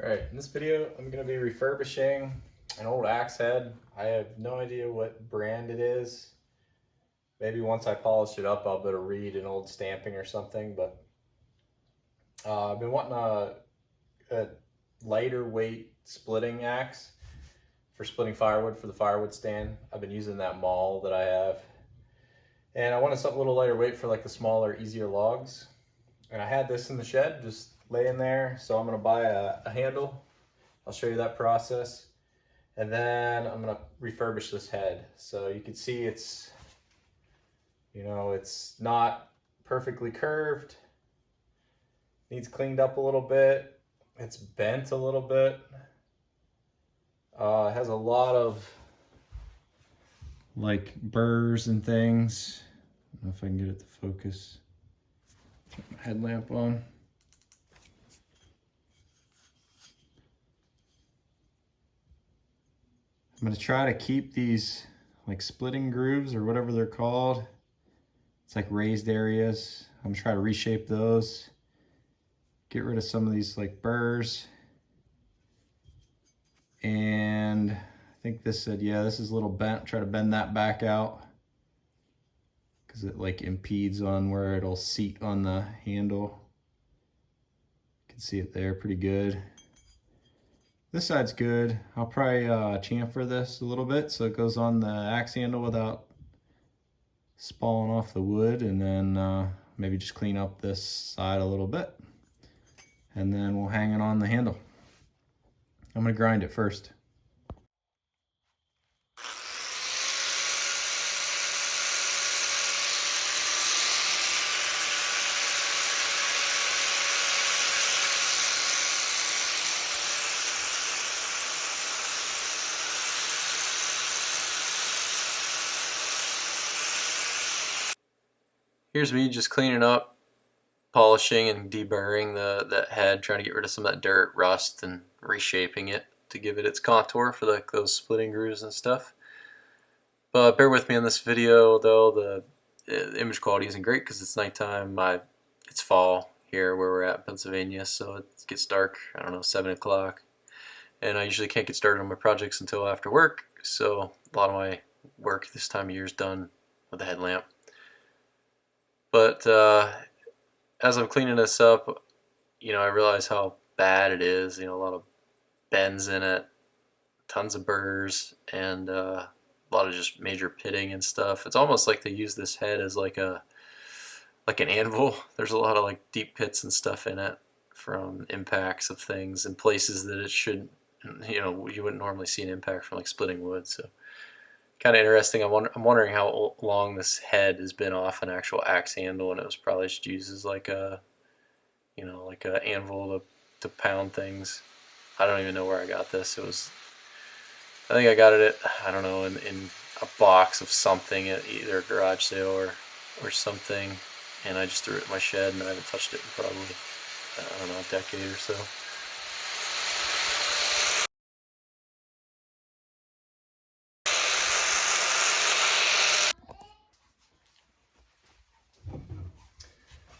Alright, in this video I'm going to be refurbishing an old axe head. I have no idea what brand it is. Maybe once I polish it up I'll be able to read an old stamping or something, but I've been wanting a lighter weight splitting axe for splitting firewood for the firewood stand. I've been using that maul that I have. And I wanted something a little lighter weight for like the smaller, easier logs. And I had this in the shed, just laying there. So I'm gonna buy a handle. I'll show you that process. And then I'm gonna refurbish this head. So you can see it's, it's not perfectly curved. Needs cleaned up a little bit. It's bent a little bit. It has a lot of like burrs and things. I don't know if I can get it to focus. Turn my headlamp on. I'm going to try to keep these like splitting grooves or whatever they're called. It's like raised areas. I'm going to try to reshape those. Get rid of some of these like burrs. And I think this said, yeah, this is a little bent. Try to bend that back out because it like impedes on where it'll seat on the handle. You can see it there pretty good. This side's good. I'll probably chamfer this a little bit so it goes on the axe handle without spalling off the wood, and then maybe just clean up this side a little bit. And then we'll hang it on the handle. I'm gonna grind it first. Here's me just cleaning up, polishing and deburring that head, trying to get rid of some of that dirt, rust, and reshaping it to give it its contour for like those splitting grooves and stuff. But bear with me on this video though, the image quality isn't great because it's nighttime. It's fall here where we're at in Pennsylvania, so it gets dark, I don't know, 7 o'clock. And I usually can't get started on my projects until after work, so a lot of my work this time of year is done with the headlamp. But as I'm cleaning this up, I realize how bad it is. A lot of bends in it, tons of burrs, and a lot of just major pitting and stuff. It's almost like they use this head as like an anvil. There's a lot of like deep pits and stuff in it from impacts of things in places that it shouldn't. You wouldn't normally see an impact from like splitting wood. So kind of interesting. I'm wondering how long this head has been off an actual axe handle, and it was probably just used as like a, like a anvil to pound things. I don't even know where I got this. I think I got it at, I don't know, in a box of something at either a garage sale or something, and I just threw it in my shed, and I haven't touched it in probably, I don't know, a decade or so.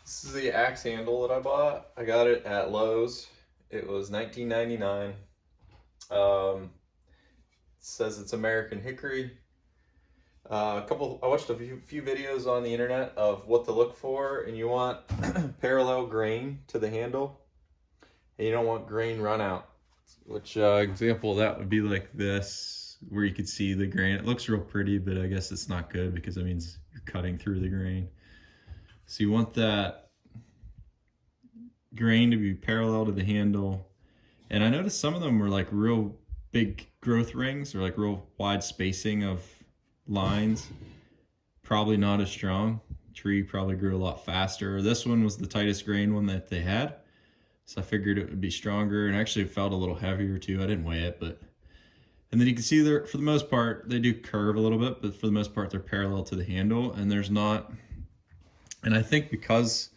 This is the axe handle that I bought. I got it at Lowe's. It was $19.99. It says it's American hickory. I watched a few videos on the internet of what to look for, and you want parallel grain to the handle, and you don't want grain run out. Which example of that would be like this, where you could see the grain. It looks real pretty, but I guess it's not good because it means you're cutting through the grain. So you want that grain to be parallel to the handle. And I noticed some of them were like real big growth rings, or like real wide spacing of lines. Probably not as strong. Tree probably grew a lot faster. This one was the tightest grain one that they had, so I figured it would be stronger, and actually it felt a little heavier too. I didn't weigh it, but and then you can see there, for the most part, they do curve a little bit, but for the most part they're parallel to the handle, and there's not. And I think because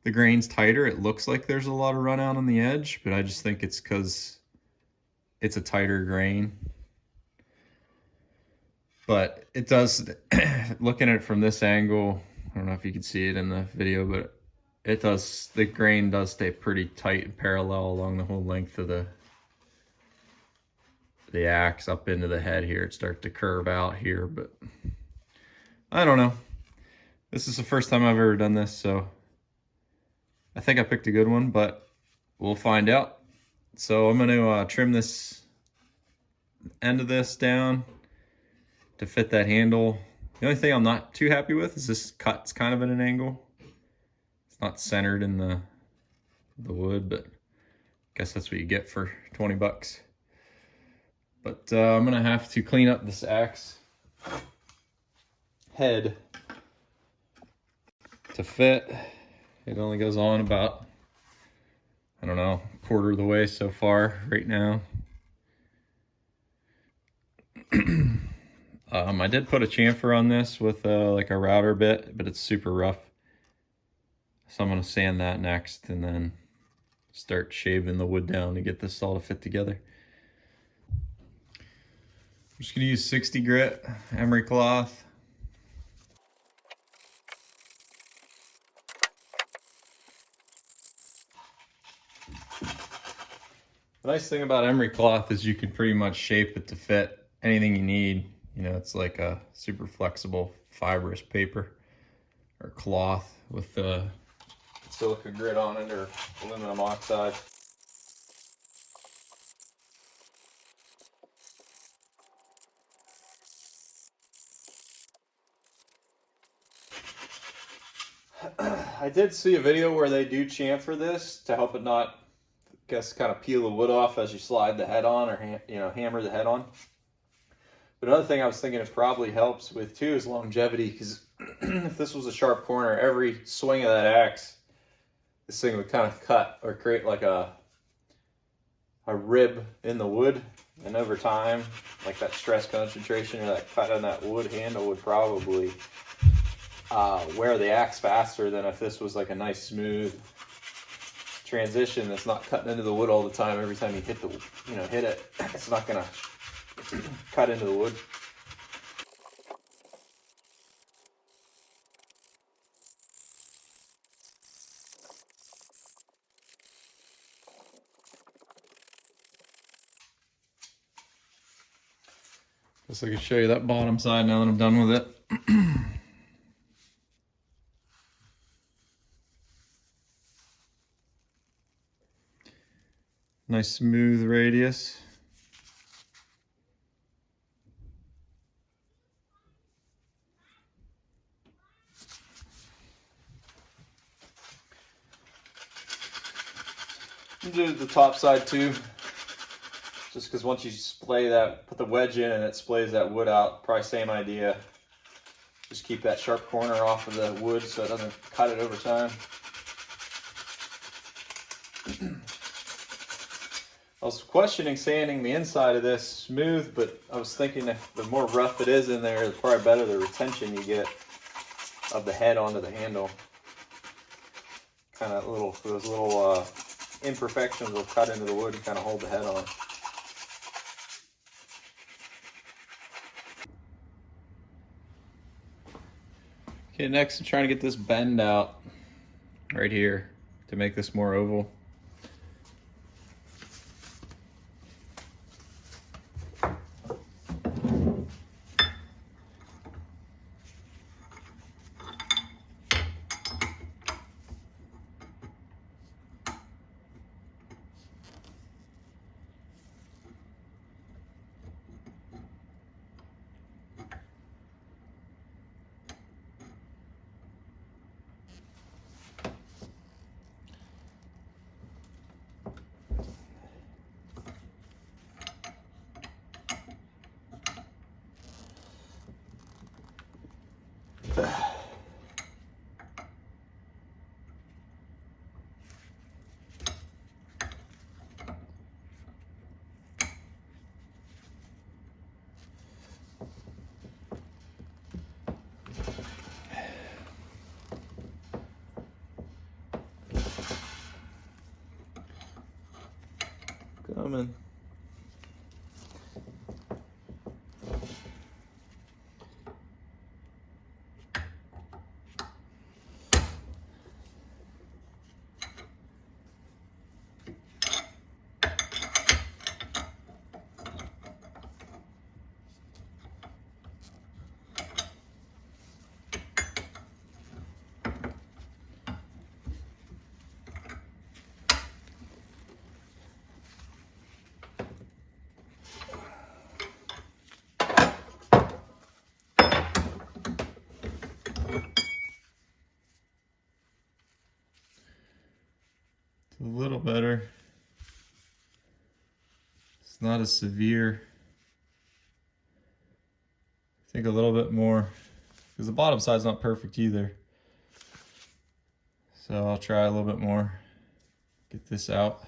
the grain's tighter, it looks like there's a lot of run out on the edge, but I just think it's because it's a tighter grain. But it does, looking at it from this angle, I don't know if you can see it in the video, but the grain does stay pretty tight and parallel along the whole length of the the axe up into the head here. It starts to curve out here, but I don't know. This is the first time I've ever done this, so I think I picked a good one, but we'll find out. So I'm going to trim this end of this down to fit that handle. The only thing I'm not too happy with is this cut's kind of at an angle. It's not centered in the wood, but I guess that's what you get for 20 bucks. But I'm gonna have to clean up this axe head to fit. It only goes on about, I don't know, a quarter of the way so far right now. I did put a chamfer on this with like a router bit, but it's super rough. So I'm gonna sand that next and then start shaving the wood down to get this all to fit together. I'm just gonna use 60 grit emery cloth. The nice thing about emery cloth is you can pretty much shape it to fit anything you need. You know, it's like a super flexible fibrous paper or cloth with silica grit on it or aluminum oxide. I did see a video where they do chamfer this to help it not, I guess, kind of peel the wood off as you slide the head on or hammer the head on. But another thing I was thinking it probably helps with too is longevity, because if this was a sharp corner, every swing of that axe, this thing would kind of cut or create like a rib in the wood, and over time, like that stress concentration or that cut on that wood handle would probably wear the axe faster than if this was like a nice smooth transition that's not cutting into the wood all the time. Every time you hit it, it's not gonna cut into the wood. Guess I can show you that bottom side now that I'm done with it. Nice smooth radius. Do the top side too, just because once you splay that, put the wedge in and it splays that wood out, probably same idea. Just keep that sharp corner off of the wood so it doesn't cut it over time. I was questioning sanding the inside of this smooth, but I was thinking if the more rough it is in there, the probably better the retention you get of the head onto the handle. Kind of those little imperfections will cut into the wood and kind of hold the head on. Okay, next I'm trying to get this bend out right here to make this more oval. Coming. It's a little better. It's not as severe. I think a little bit more, because the bottom side's not perfect either. So I'll try a little bit more. Get this out.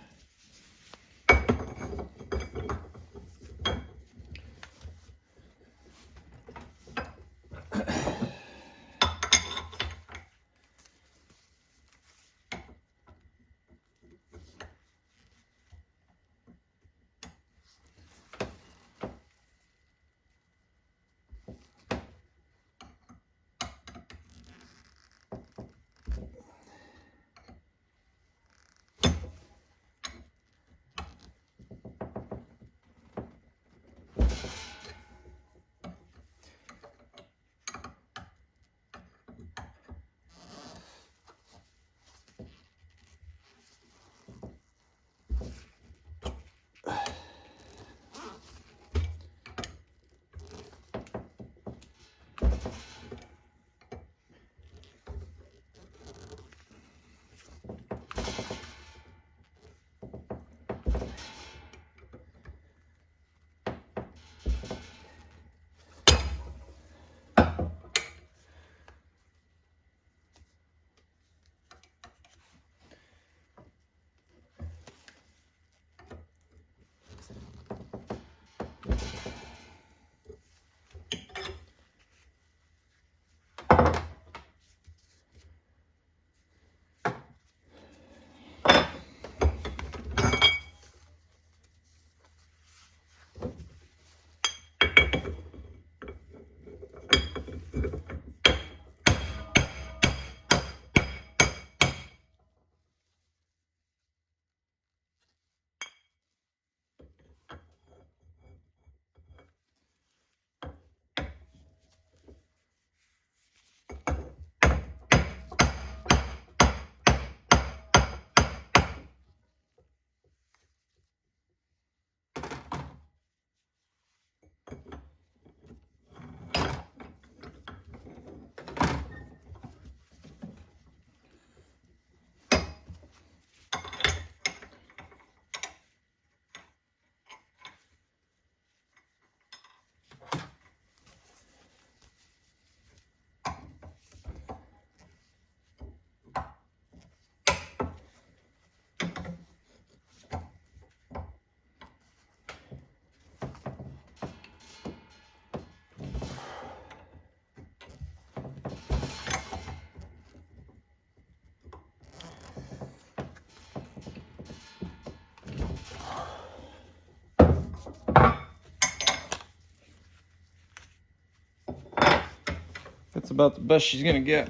That's about the best she's gonna get.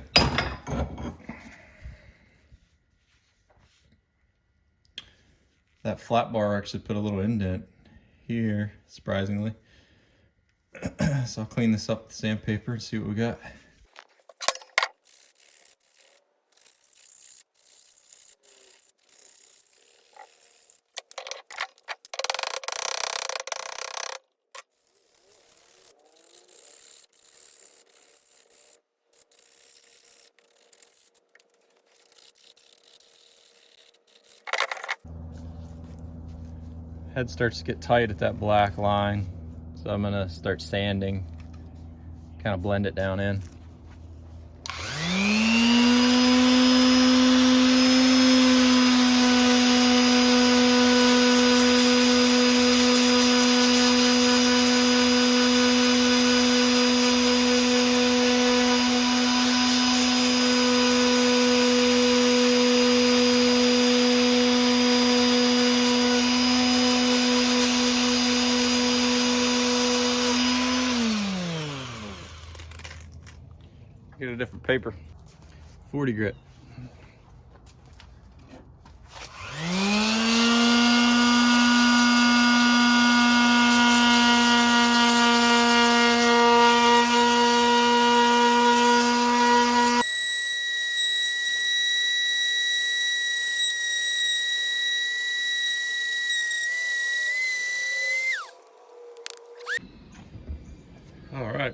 That flat bar actually put a little indent here, surprisingly. So I'll clean this up with sandpaper and see what we got. Head starts to get tight at that black line, so I'm gonna start sanding, kind of blend it down in. Get a different paper. 40 grit. All right,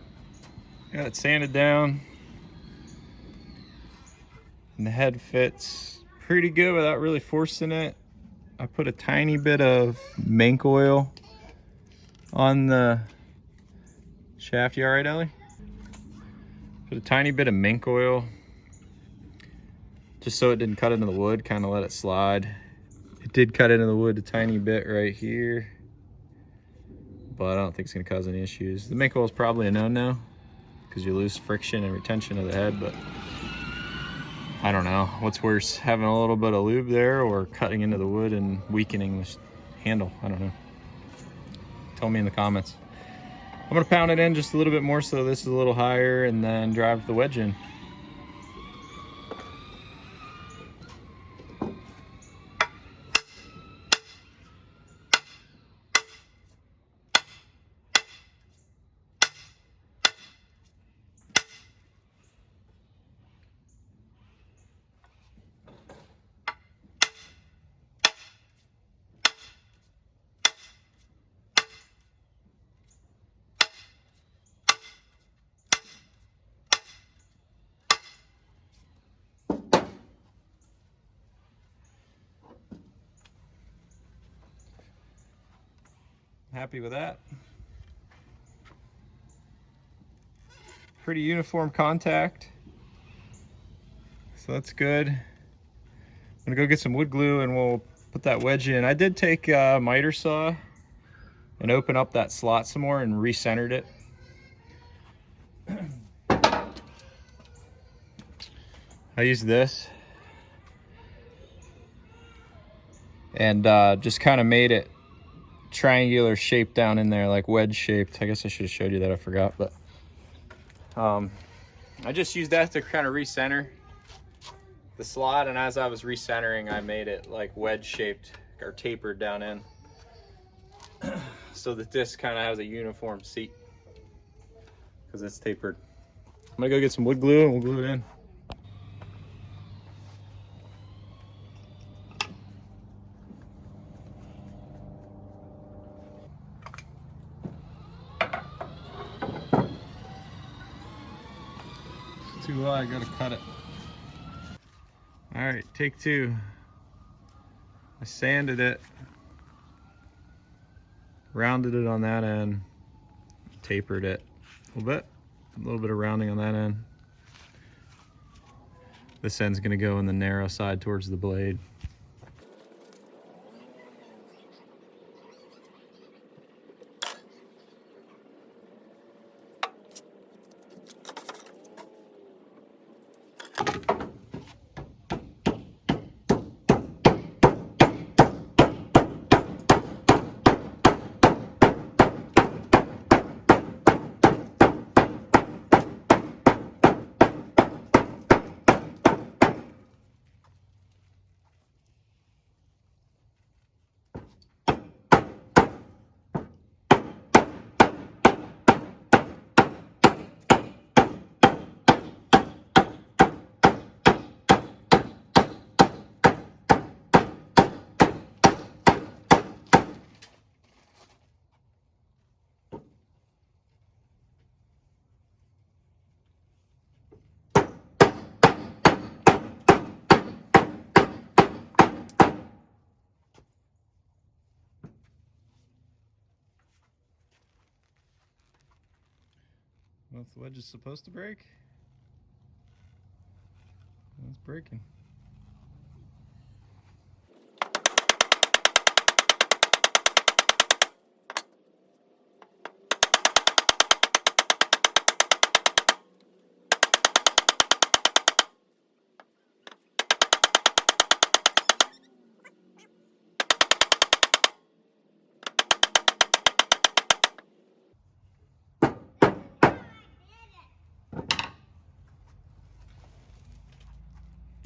got it sanded down. And the head fits pretty good without really forcing it. I put a tiny bit of mink oil on the shaft. You all right, Ellie? Put a tiny bit of mink oil just so it didn't cut into the wood, kind of let it slide. It did cut into the wood a tiny bit right here, but I don't think it's gonna cause any issues. The mink oil is probably a no-no because you lose friction and retention of the head, but I don't know. What's worse, having a little bit of lube there or cutting into the wood and weakening the handle? I don't know. Tell me in the comments. I'm gonna pound it in just a little bit more so this is a little higher and then drive the wedge in. Happy with that. Pretty uniform contact, so that's good. I'm gonna go get some wood glue and we'll put that wedge in. I did take a miter saw and open up that slot some more and recentered it. I used this and just kind of made it triangular shape down in there, like wedge shaped. I guess I should have showed you that, I forgot, but I just used that to kind of recenter the slot, and as I was recentering, I made it like wedge shaped or tapered down in so that this kind of has a uniform seat because it's tapered. I'm gonna go get some wood glue and we'll glue it in. It's too high, I gotta cut it. All right, take two. I sanded it, rounded it on that end, tapered it a little bit of rounding on that end. This end's gonna go in the narrow side towards the blade. Well, if the wedge is supposed to break, it's breaking.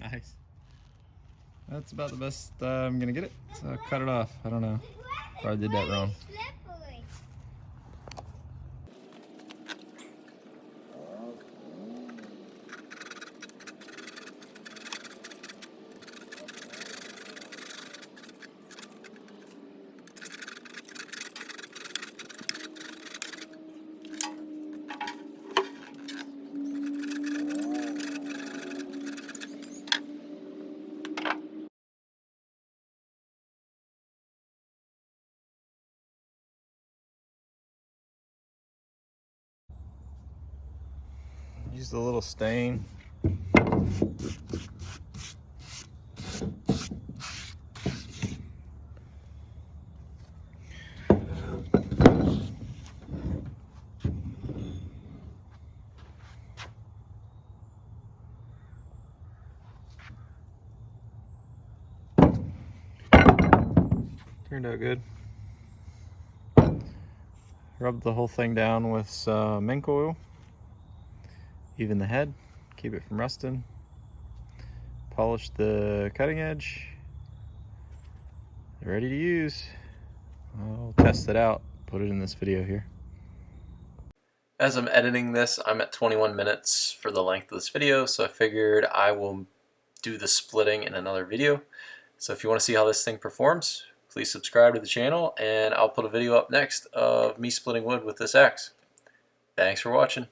Nice. That's about the best I'm gonna get it. So I'll cut it off. I don't know. Probably did that wrong. Used a little stain. Turned out good. Rub the whole thing down with some mink oil. Even the head, keep it from rusting. Polish the cutting edge. Ready to use. I'll test it out, put it in this video here. As I'm editing this, I'm at 21 minutes for the length of this video, so I figured I will do the splitting in another video. So if you want to see how this thing performs, please subscribe to the channel, and I'll put a video up next of me splitting wood with this axe. Thanks for watching.